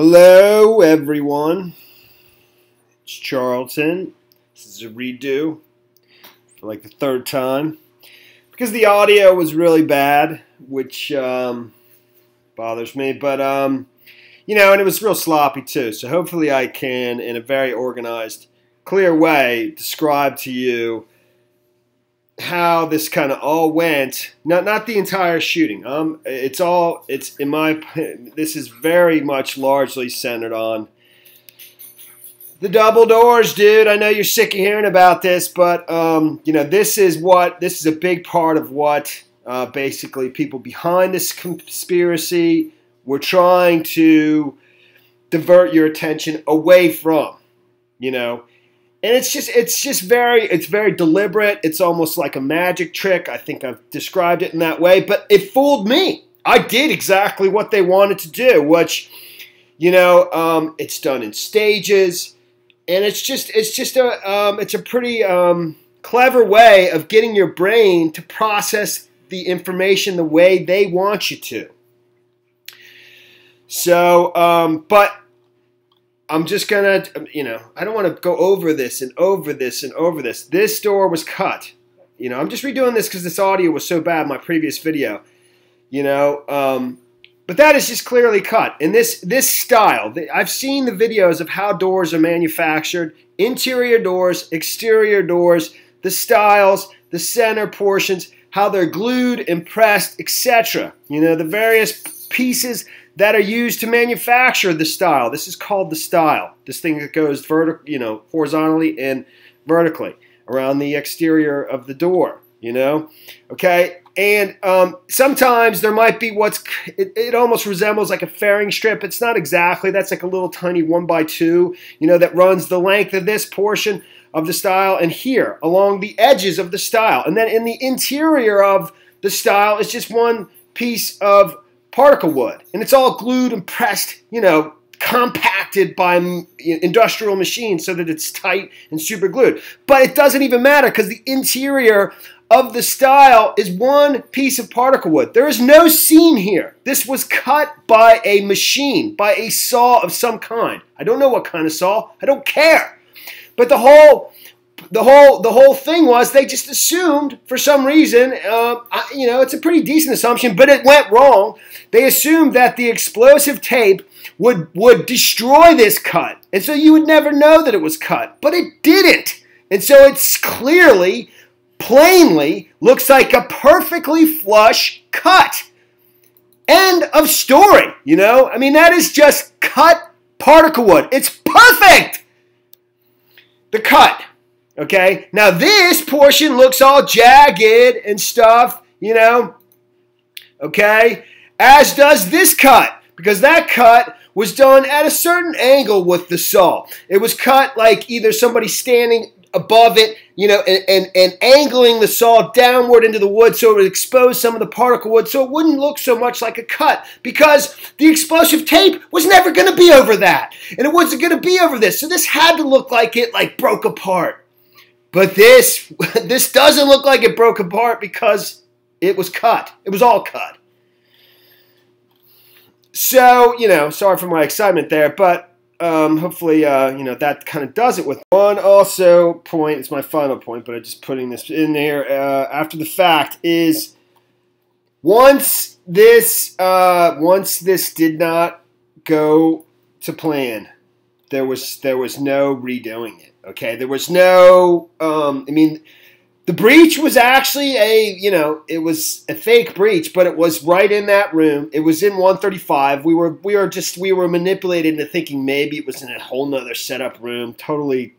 Hello, everyone. It's Charlton. This is a redo for like the third time because the audio was really bad, which bothers me. But you know, and it was real sloppy too. So hopefully, I can, in a very organized, clear way, describe to you how this kind of all went. Not the entire shooting. It's in my opinion, this is very much largely centered on the double doors, dude. I know you're sick of hearing about this, but you know, this is a big part of what basically people behind this conspiracy were trying to divert your attention away from, you know. And it's very deliberate. It's almost like a magic trick. I think I've described it in that way, but it fooled me. I did exactly what they wanted to do, which, you know, it's done in stages, and it's a pretty clever way of getting your brain to process the information the way they want you to. So, but I'm just gonna, you know, I don't want to go over this and over this and over this. This door was cut. You know, I'm just redoing this because this audio was so bad in my previous video. You know, but that is just clearly cut. And this style, I've seen the videos of how doors are manufactured, interior doors, exterior doors, the styles, the center portions, how they're glued and pressed, etc. You know, the various pieces that are used to manufacture the style. This is called the style. This thing that goes horizontally and vertically around the exterior of the door, you know? Okay? And sometimes there might be it almost resembles like a fairing strip. It's not exactly. That's like a little tiny 1x2, you know, that runs the length of this portion of the style and here along the edges of the style. And then in the interior of the style is just one piece of particle wood, and it's all glued and pressed, you know, compacted by industrial machines so that it's tight and super glued. But it doesn't even matter because the interior of the style is one piece of particle wood. There is no seam here. This was cut by a machine, by a saw of some kind. I don't know what kind of saw. I don't care. But the whole thing was they just assumed for some reason, you know, it's a pretty decent assumption, but it went wrong. They assumed that the explosive tape would destroy this cut. And so you would never know that it was cut, but it didn't. And so it's clearly, plainly, looks like a perfectly flush cut. End of story, you know? I mean, that is just cut particle wood. It's perfect. The cut. Okay, now this portion looks all jagged and stuff, you know, okay, as does this cut, because that cut was done at a certain angle with the saw. It was cut like either somebody standing above it, you know, and angling the saw downward into the wood so it would expose some of the particle wood so it wouldn't look so much like a cut, because the explosive tape was never going to be over that, and it wasn't going to be over this, so this had to look like it like broke apart. But this doesn't look like it broke apart because it was cut. It was all cut. So, you know, sorry for my excitement there, but hopefully, you know, that kind of does it with one also point. It's my final point, but I'm just putting this in there after the fact is once this did not go to plan, there was no redoing it. Okay, there was no, I mean, the breach was actually it was a fake breach, but it was right in that room. It was in 135. We were manipulated into thinking maybe it was in a whole nother setup room. Totally,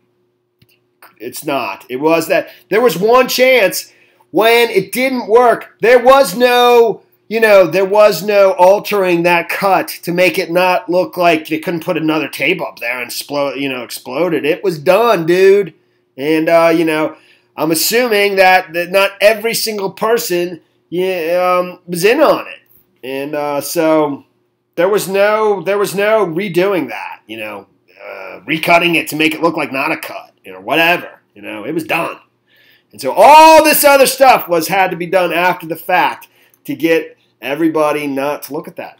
it's not. It was that there was one chance when it didn't work. There was no, you know, there was no altering that cut to make it not look like they couldn't put another tape up there and explode it. It was done, dude. And, you know, I'm assuming that not every single person was in on it. And so there was no redoing that, you know, recutting it to make it look like not a cut, you know, whatever. You know, it was done. And so all this other stuff had to be done after the fact to get everybody not to look at that.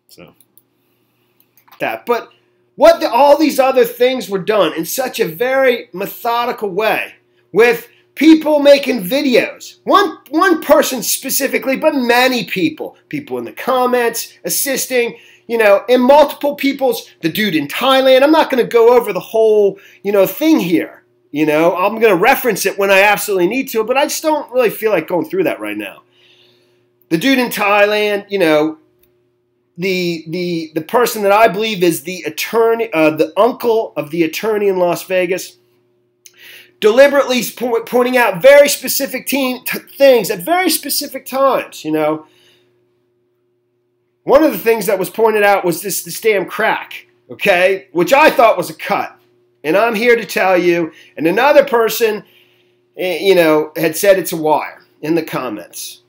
So that. But all these other things were done in such a very methodical way, with people making videos. One person specifically, but many people. People in the comments, assisting, in multiple people's, the dude in Thailand. I'm not going to go over the whole, thing here. I'm going to reference it when I absolutely need to, but I just don't really feel like going through that right now. The dude in Thailand, the person that I believe is the attorney, the uncle of the attorney in Las Vegas, deliberately pointing out very specific things at very specific times. One of the things that was pointed out was this damn crack, okay, which I thought was a cut. And I'm here to tell you, and another person, had said it's a wire in the comments,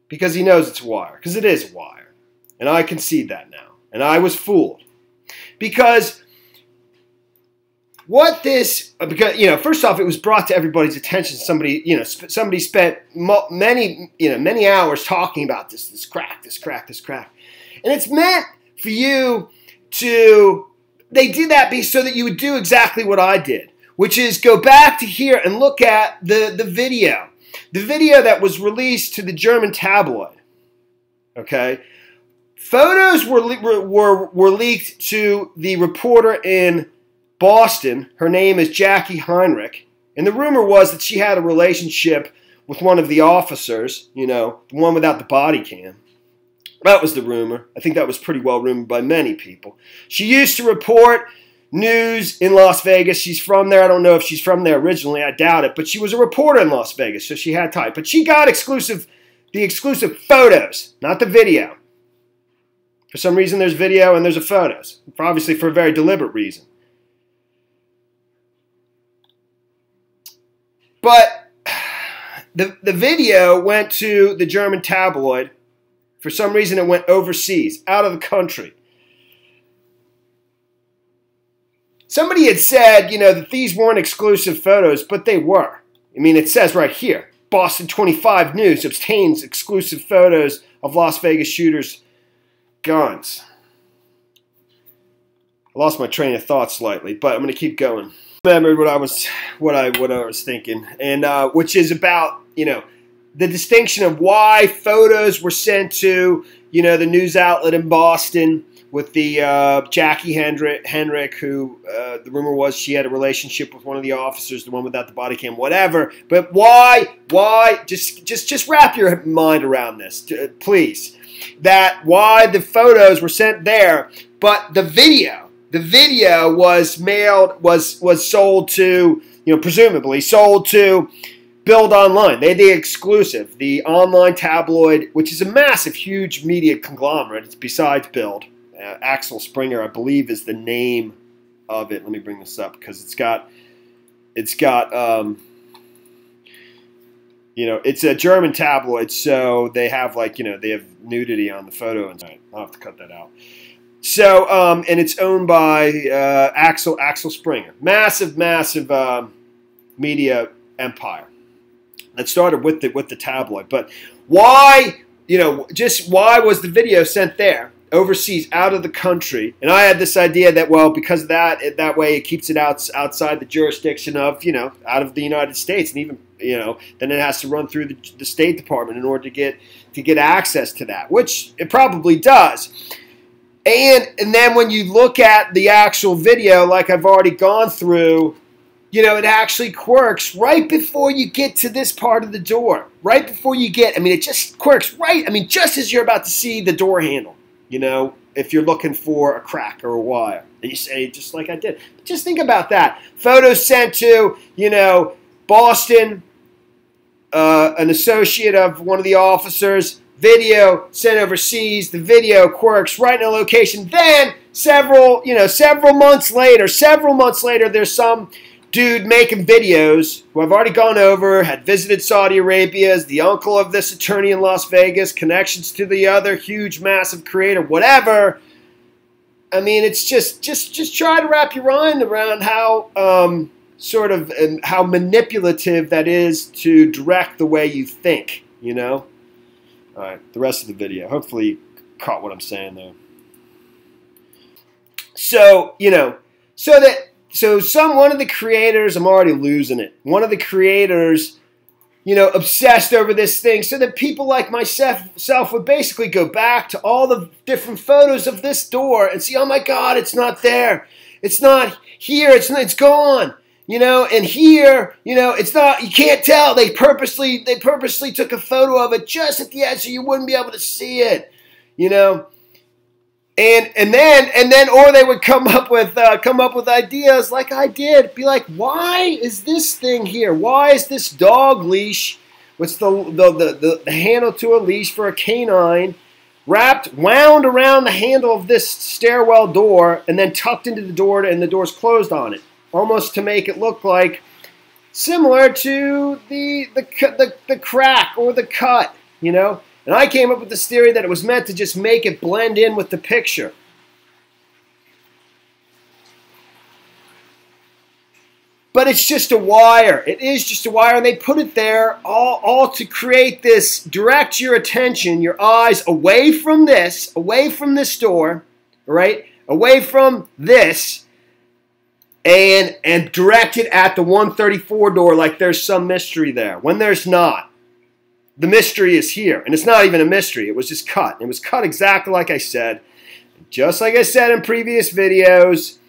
because he knows it's a wire, because it is a wire. And I concede that now. And I was fooled. Because first off, it was brought to everybody's attention. Somebody spent many hours talking about this crack. And it's meant for you to, they did that so that you would do exactly what I did, which is go back to here and look at the video. The video that was released to the German tabloid, okay? Photos were leaked to the reporter in Boston. Her name is Jackie Heinrich. And the rumor was that she had a relationship with one of the officers, the one without the body cam. That was the rumor. I think that was pretty well rumored by many people. She used to report news in Las Vegas. She's from there. I don't know if she's from there originally. I doubt it. But she was a reporter in Las Vegas, so she had time. But she got the exclusive photos, not the video. For some reason, there's video and there's photos. Obviously, for a very deliberate reason. But the video went to the German tabloid. For some reason, it went overseas, out of the country. Somebody had said, that these weren't exclusive photos, but they were. I mean, it says right here, Boston 25 News obtains exclusive photos of Las Vegas shooters' guns. I lost my train of thought slightly, but I'm going to keep going. I remembered what I was thinking, and which is about, the distinction of why photos were sent to, the news outlet in Boston with the Jackie Henrik, who the rumor was she had a relationship with one of the officers, the one without the body cam, whatever. But why? Just wrap your mind around this, please. That why the photos were sent there, but the video was sold to, presumably sold to Bild Online. They had the exclusive, the online tabloid, which is a massive, huge media conglomerate. It's besides Bild. Axel Springer, I believe, is the name of it. Let me bring this up because it's a German tabloid, so they have they have nudity on the photo. And I'll have to cut that out. So, and it's owned by Axel Springer, massive media empire. That started with the tabloid, but why? Why was the video sent there, overseas, out of the country? And I had this idea that, well, because of that way it keeps it outside the jurisdiction of, out of the United States, and even, then it has to run through the State Department in order to get access to that, which it probably does. And then when you look at the actual video, like I've already gone through, it actually quirks right before you get to this part of the door. Right before you it just quirks right, just as you're about to see the door handle, if you're looking for a crack or a wire. And you say, just like I did. Just think about that. Photos sent to, Boston, an associate of one of the officers. Video sent overseas. The video quirks right in a location. Then several months later, there's some dude making videos who I've already gone over, had visited Saudi Arabia, is the uncle of this attorney in Las Vegas, connections to the other huge, massive creator, whatever. It's just try to wrap your mind around how how manipulative that is to direct the way you think, All right, the rest of the video. Hopefully you caught what I'm saying there. So, one of the creators, I'm already losing it. One of the creators, obsessed over this thing so that people like myself would basically go back to all the different photos of this door and see, oh my God, it's not there. It's not here. It's gone. And here, it's not, you can't tell. They purposely took a photo of it just at the edge so you wouldn't be able to see it, And then, or they would come up with ideas like I did. Be like, why is this thing here? Why is this dog leash, what's the handle to a leash for a canine, wound around the handle of this stairwell door and then tucked into the door and the door's closed on it, almost to make it look like similar to the crack or the cut, And I came up with this theory that it was meant to just make it blend in with the picture. But it's just a wire. It is just a wire, and they put it there all to create this, direct your attention, your eyes away from this door, right? Away from this, and direct it at the 134 door like there's some mystery there, when there's not. The mystery is here, and it's not even a mystery. It was just cut. It was cut exactly like I said. Just like I said in previous videos,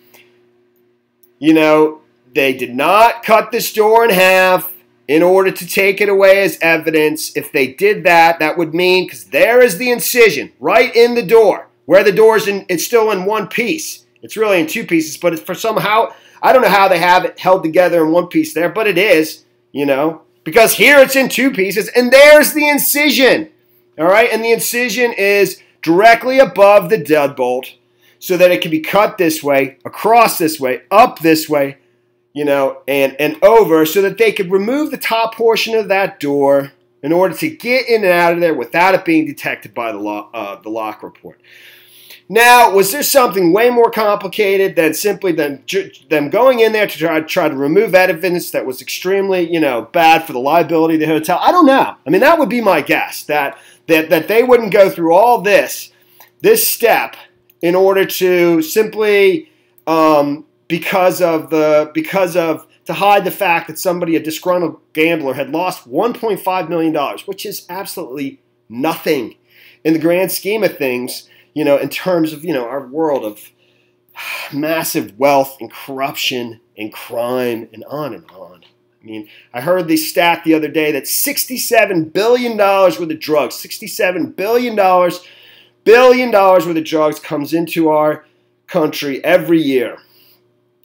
they did not cut this door in half in order to take it away as evidence. If they did that, that would mean, because there is the incision right in the door, where the door's it's still in one piece. It's really in two pieces, but it's for somehow, I don't know how they have it held together in one piece there, but it is, because here it's in two pieces, and there's the incision, all right? And the incision is directly above the deadbolt so that it can be cut this way, across this way, up this way, and over, so that they could remove the top portion of that door in order to get in and out of there without it being detected by the lock report. Now, was there something way more complicated than simply them going in there to try to remove evidence that was extremely, bad for the liability of the hotel? I don't know. I mean, that would be my guess, that they wouldn't go through all this step in order to simply to hide the fact that somebody, a disgruntled gambler, had lost $1.5 million, which is absolutely nothing in the grand scheme of things. In terms of, our world of massive wealth and corruption and crime and on and on. I mean, I heard the stat the other day that $67 billion worth of drugs, $67 billion worth of drugs comes into our country every year.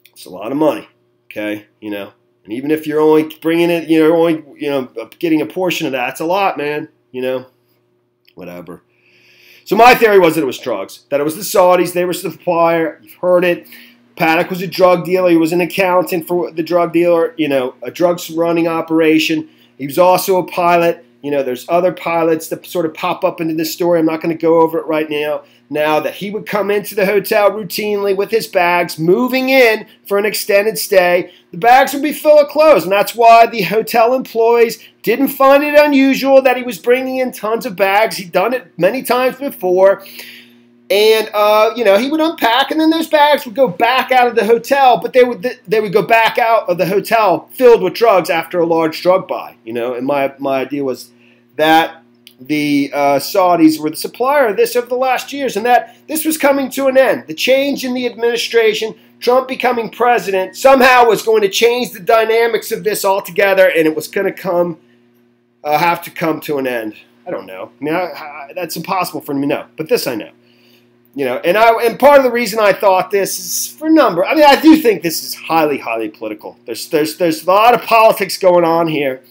It's a lot of money, okay? And even if you're only bringing it, getting a portion of that, it's a lot, man, whatever. So my theory was that it was drugs, that it was the Saudis, they were the supplier. You've heard it. Paddock was a drug dealer. He was an accountant for the drug dealer, a drugs running operation. He was also a pilot. There's other pilots that sort of pop up into this story. I'm not going to go over it right now. Now that he would come into the hotel routinely with his bags, moving in for an extended stay. The bags would be full of clothes, and that's why the hotel employees didn't find it unusual that he was bringing in tons of bags. He'd done it many times before. And, he would unpack, and then those bags would go back out of the hotel, but they would go back out of the hotel filled with drugs after a large drug buy, And my idea was that the Saudis were the supplier of this over the last years, and that this was coming to an end. The change in the administration, Trump becoming president, somehow was going to change the dynamics of this altogether, and it was going to have to come to an end. I don't know. I mean, that's impossible for me to know, but this I know. And part of the reason I thought this is for number. I mean, I do think this is highly, highly political. There's a lot of politics going on here,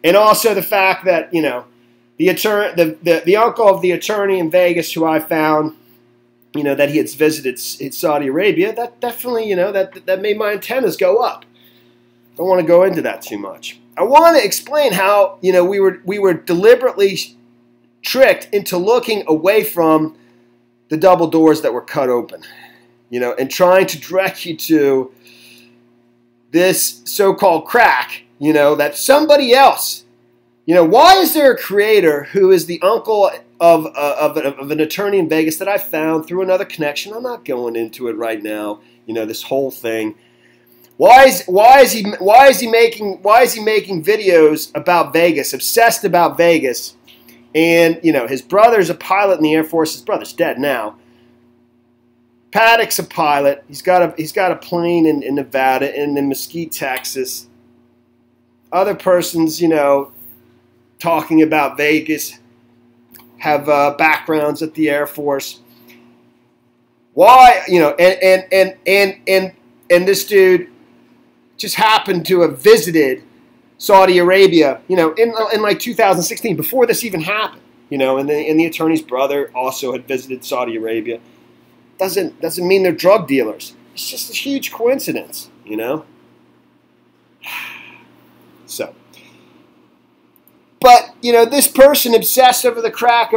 and also the fact that the uncle of the attorney in Vegas, who I found, that he had visited Saudi Arabia, that definitely, that made my antennas go up. Don't want to go into that too much. I want to explain how we were deliberately tricked into looking away from the double doors that were cut open, and trying to direct you to this so-called crack, that somebody else, why is there a creator who is the uncle of an attorney in Vegas that I found through another connection. I'm not going into it right now. You know, this whole thing. Why is he making videos about Vegas, obsessed about Vegas? And you know, his brother's a pilot in the Air Force. His brother's dead now. Paddock's a pilot. He's got a plane in Nevada and in Mesquite, Texas. Other persons, you know, talking about Vegas have backgrounds at the Air Force. Why, you know, and this dude just happened to have visited Saudi Arabia, you know, in like 2016, before this even happened, you know, and the attorney's brother also had visited Saudi Arabia. Doesn't mean they're drug dealers. It's just a huge coincidence, you know. So, but you know, this person obsessed over the crack.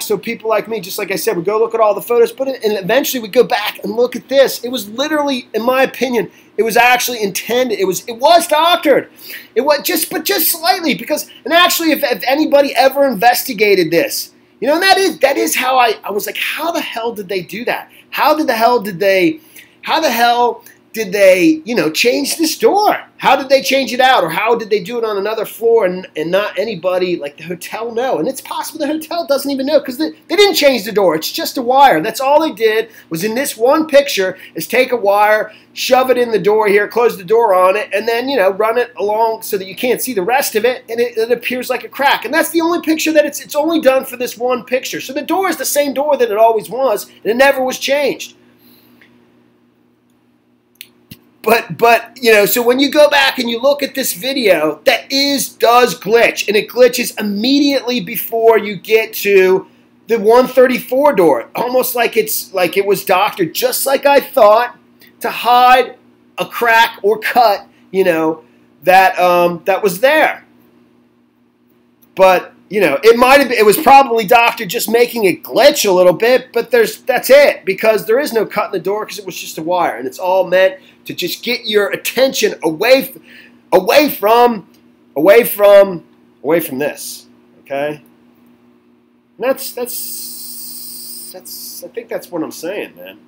So people like me, just like I said, would go look at all the photos, and eventually we go back and look at this. It was literally, in my opinion, it was actually intended. It was doctored. It was just slightly, because, and actually, if anybody ever investigated this, you know, and that is how I was like, how the hell did they do that? How the hell did they, you know, change this door? How did they change it out? Or how did they do it on another floor and not anybody, like the hotel, know? And it's possible the hotel doesn't even know, because they didn't change the door. It's just a wire. That's all they did was, in this one picture, is take a wire, shove it in the door here, close the door on it, and then, you know, run it along so that you can't see the rest of it, and it appears like a crack. And that's the only picture that it's only done for this one picture. So the door is the same door that it always was, and it never was changed. But you know, so when you go back and you look at this video, that does glitch, and it glitches immediately before you get to the 134 door, almost like it was doctored, just like I thought, to hide a crack or cut, you know, that was there. But you know, it was probably doctored, just making it glitch a little bit, but that's it, because there is no cut in the door, because it was just a wire, and it's all meant to just get your attention away from this, okay? And that's I think that's what I'm saying, man.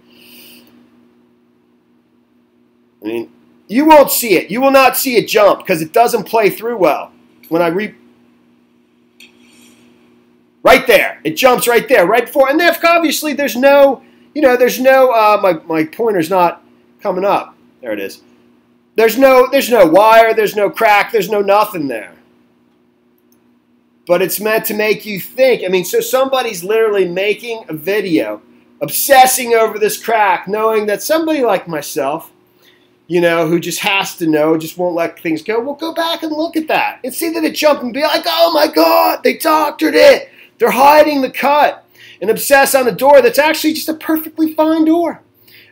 I mean, you won't see it. You will not see it jump, because it doesn't play through well. When I right there, it jumps right there, right before, and then obviously there's no, you know, my pointer's not coming up. There it is. There's no wire, there's no crack, there's no nothing there. But it's meant to make you think. I mean, so somebody's literally making a video, obsessing over this crack, knowing that somebody like myself, you know, who just has to know, just won't let things go, will go back and look at that and see that it jumped and be like, oh my God, they doctored it. They're hiding the cut, and obsess on a door that's actually just a perfectly fine door.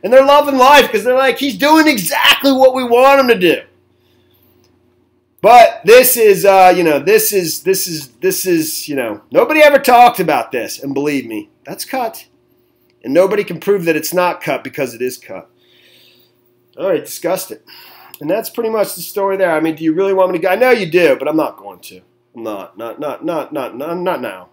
And they're loving life, because they're like, he's doing exactly what we want him to do. But this is, you know, this is, you know, nobody ever talked about this. And believe me, that's cut. And nobody can prove that it's not cut, because it is cut. All right, discussed it. And that's pretty much the story there. I mean, do you really want me to go? I know you do, but I'm not going to. I'm not now.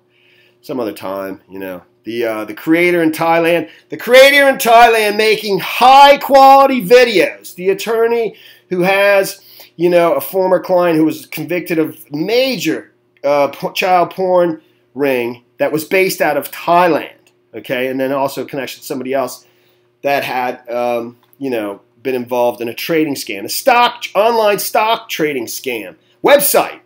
Some other time, you know. The creator in Thailand. The creator in Thailand making high-quality videos. The attorney who has, you know, a former client who was convicted of major child porn ring that was based out of Thailand, okay? And then also connection to somebody else that had, you know, been involved in a trading scam, online stock trading scam website,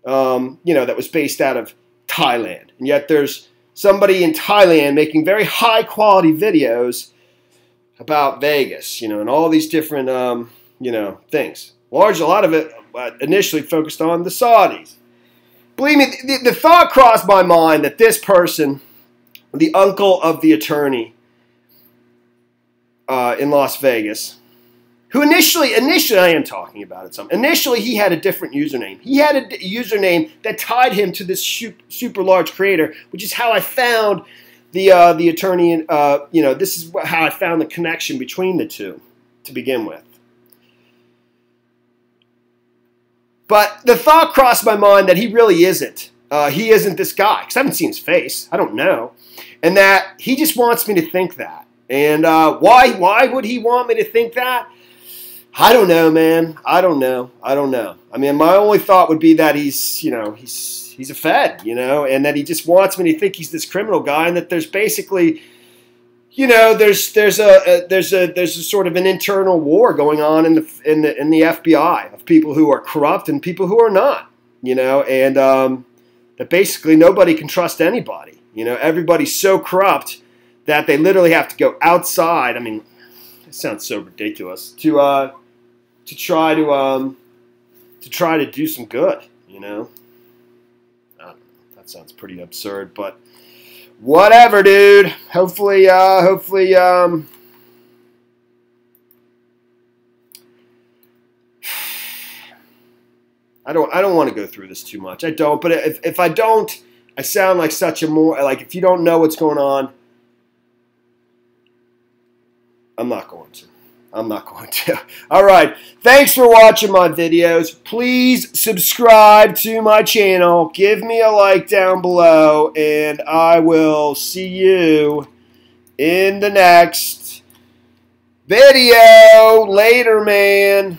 you know, that was based out of Thailand. And yet there's somebody in Thailand making very high-quality videos about Vegas, you know, and all these different, you know, things. A lot of it initially focused on the Saudis. Believe me, the thought crossed my mind that this person, the uncle of the attorney in Las Vegas, who initially I am talking about it some. Initially, he had a different username. He had a username that tied him to this super large creator, which is how I found the attorney. You know, this is how I found the connection between the two to begin with. But the thought crossed my mind that he really isn't he isn't this guy, because I haven't seen his face. I don't know. And that he just wants me to think that. And why would he want me to think that? I don't know, man. I don't know. I mean, my only thought would be that he's a Fed, and that he just wants me to think he's this criminal guy, and that there's basically, there's a sort of an internal war going on in the FBI of people who are corrupt and people who are not, and that basically nobody can trust anybody. Everybody's so corrupt that they literally have to go outside. I mean, it sounds so ridiculous to try to do some good. I don't know. That sounds pretty absurd, but whatever, dude. Hopefully. I don't want to go through this too much. I don't. But if I don't, I sound like such a if you don't know what's going on, I'm not going to. All right. Thanks for watching my videos. Please subscribe to my channel. Give me a like down below. And I will see you in the next video. Later, man.